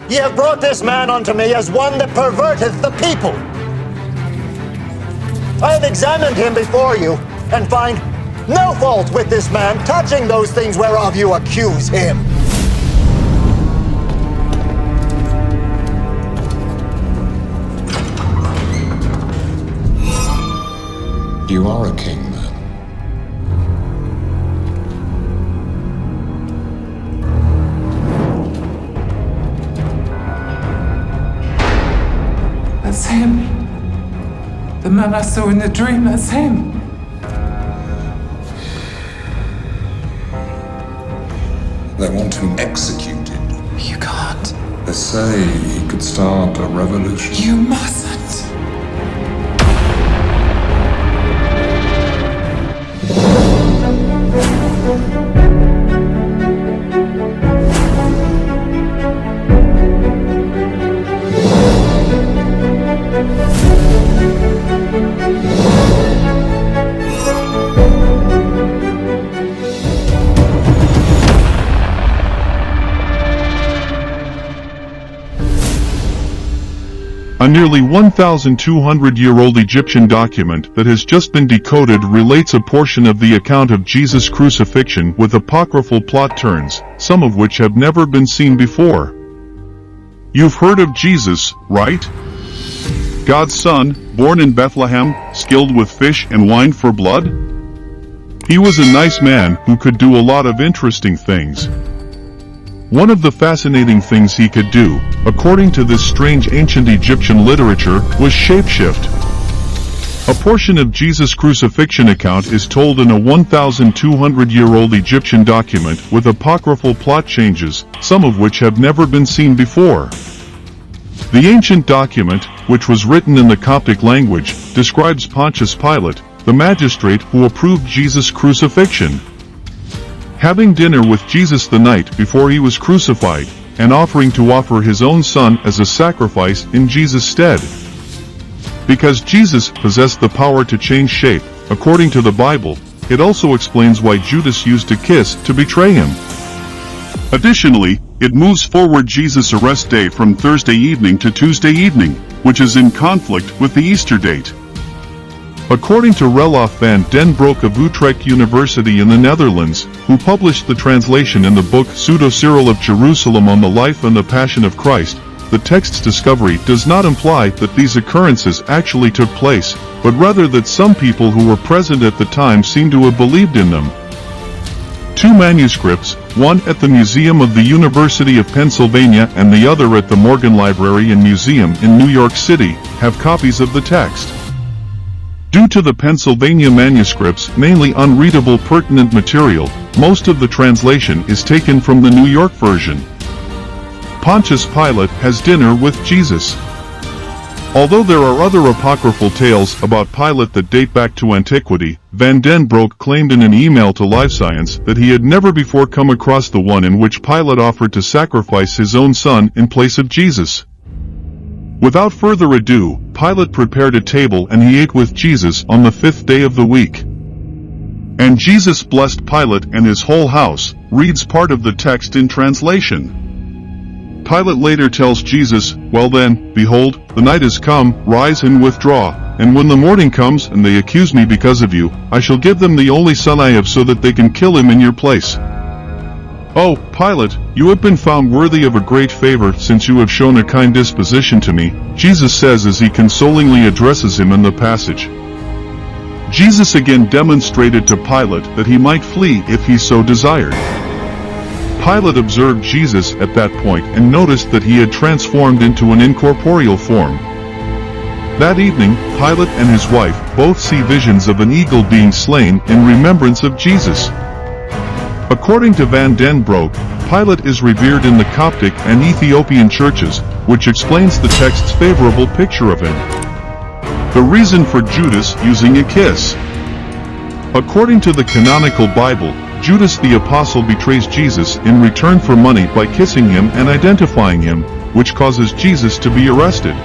Ye have brought this man unto me as one that perverteth the people. I have examined him before you, and find no fault with this man touching those things whereof you accuse him. You are a king, then. That's him. The man I saw in the dream, that's him. They want him executed. You can't. They say he could start a revolution. You mustn't. A nearly 1,200-year-old Egyptian document that has just been decoded relates a portion of the account of Jesus' crucifixion with apocryphal plot turns, some of which have never been seen before. You've heard of Jesus, right? God's son, born in Bethlehem, skilled with fish and wine for blood? He was a nice man who could do a lot of interesting things. One of the fascinating things he could do, according to this strange ancient Egyptian literature, was shapeshift. A portion of Jesus' crucifixion account is told in a 1,200-year-old Egyptian document with apocryphal plot changes, some of which have never been seen before. The ancient document, which was written in the Coptic language, describes Pontius Pilate, the magistrate who approved Jesus' crucifixion, having dinner with Jesus the night before he was crucified, and offering to offer his own son as a sacrifice in Jesus' stead. Because Jesus possessed the power to change shape, according to the Bible, it also explains why Judas used a kiss to betray him. Additionally, it moves forward Jesus' arrest day from Thursday evening to Tuesday evening, which is in conflict with the Easter date. According to Relof van den Broek of Utrecht University in the Netherlands, who published the translation in the book Pseudo-Cyril of Jerusalem on the Life and the Passion of Christ, the text's discovery does not imply that these occurrences actually took place, but rather that some people who were present at the time seem to have believed in them. Two manuscripts, one at the Museum of the University of Pennsylvania and the other at the Morgan Library and Museum in New York City, have copies of the text. Due to the Pennsylvania manuscript's mainly unreadable pertinent material, most of the translation is taken from the New York version. Pontius Pilate has dinner with Jesus. Although there are other apocryphal tales about Pilate that date back to antiquity, Van den Broek claimed in an email to LiveScience that he had never before come across the one in which Pilate offered to sacrifice his own son in place of Jesus. Without further ado, Pilate prepared a table and he ate with Jesus on the 5th day of the week. And Jesus blessed Pilate and his whole house, reads part of the text in translation. Pilate later tells Jesus, "Well then, behold, the night is come, rise and withdraw, and when the morning comes and they accuse me because of you, I shall give them the only son I have so that they can kill him in your place." "Oh, Pilate, you have been found worthy of a great favor since you have shown a kind disposition to me," Jesus says as he consolingly addresses him in the passage. Jesus again demonstrated to Pilate that he might flee if he so desired. Pilate observed Jesus at that point and noticed that he had transformed into an incorporeal form. That evening, Pilate and his wife both see visions of an eagle being slain in remembrance of Jesus. According to Van den Broek, Pilate is revered in the Coptic and Ethiopian churches, which explains the text's favorable picture of him. The reason for Judas using a kiss. According to the canonical Bible, Judas the Apostle betrays Jesus in return for money by kissing him and identifying him, which causes Jesus to be arrested.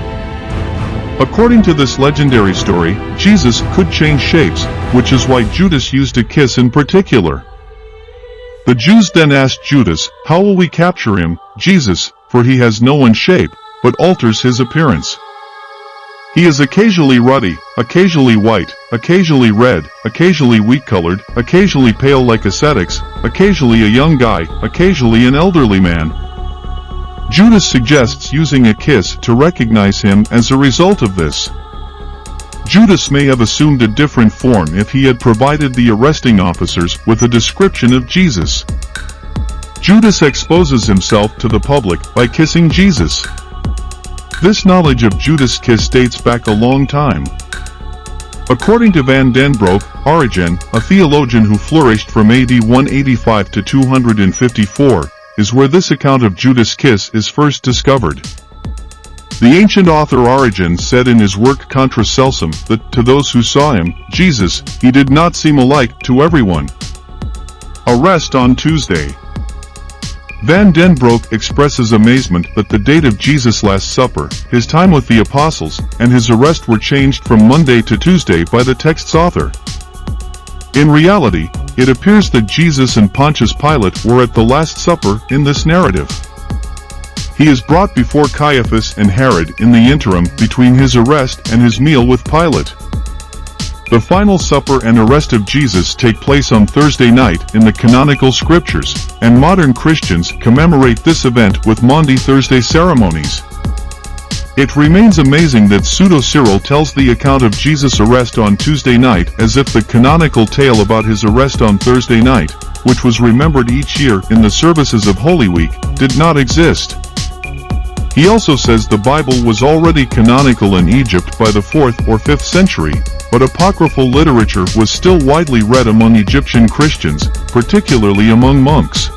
According to this legendary story, Jesus could change shapes, which is why Judas used a kiss in particular. The Jews then asked Judas, "How will we capture him, Jesus, for he has no one shape, but alters his appearance. He is occasionally ruddy, occasionally white, occasionally red, occasionally wheat-colored, occasionally pale like ascetics, occasionally a young guy, occasionally an elderly man. Judas suggests using a kiss to recognize him as a result of this. Judas may have assumed a different form if he had provided the arresting officers with a description of Jesus. Judas exposes himself to the public by kissing Jesus. This knowledge of Judas' kiss dates back a long time. According to Van den Broek, Origen, a theologian who flourished from AD 185 to 254, is where this account of Judas' kiss is first discovered. The ancient author Origen said in his work Contra Celsum that to those who saw him, Jesus, he did not seem alike to everyone. Arrest on Tuesday. Van den Broek expresses amazement that the date of Jesus' Last Supper, his time with the apostles, and his arrest were changed from Monday to Tuesday by the text's author. In reality, it appears that Jesus and Pontius Pilate were at the Last Supper in this narrative. He is brought before Caiaphas and Herod in the interim between his arrest and his meal with Pilate. The final supper and arrest of Jesus take place on Thursday night in the canonical scriptures, and modern Christians commemorate this event with Maundy Thursday ceremonies. It remains amazing that Pseudo-Cyril tells the account of Jesus' arrest on Tuesday night as if the canonical tale about his arrest on Thursday night, which was remembered each year in the services of Holy Week, did not exist. He also says the Bible was already canonical in Egypt by the 4th or 5th century, but apocryphal literature was still widely read among Egyptian Christians, particularly among monks.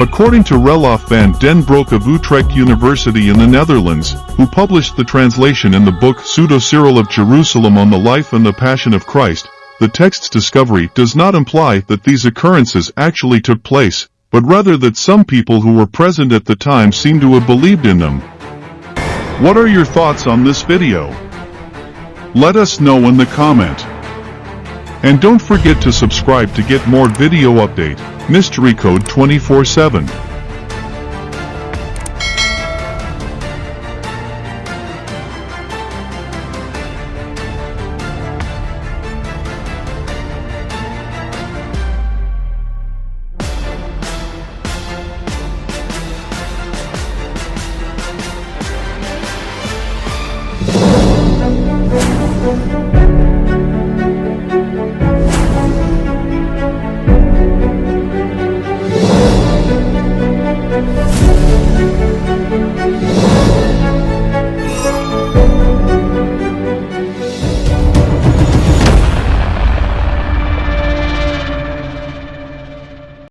According to Relof van den Broek of Utrecht University in the Netherlands, who published the translation in the book Pseudo-Cyril of Jerusalem on the life and the passion of Christ, the text's discovery does not imply that these occurrences actually took place, but rather that some people who were present at the time seem to have believed in them. What are your thoughts on this video? Let us know in the comment. And don't forget to subscribe to get more video update, Mystery Code 24/7.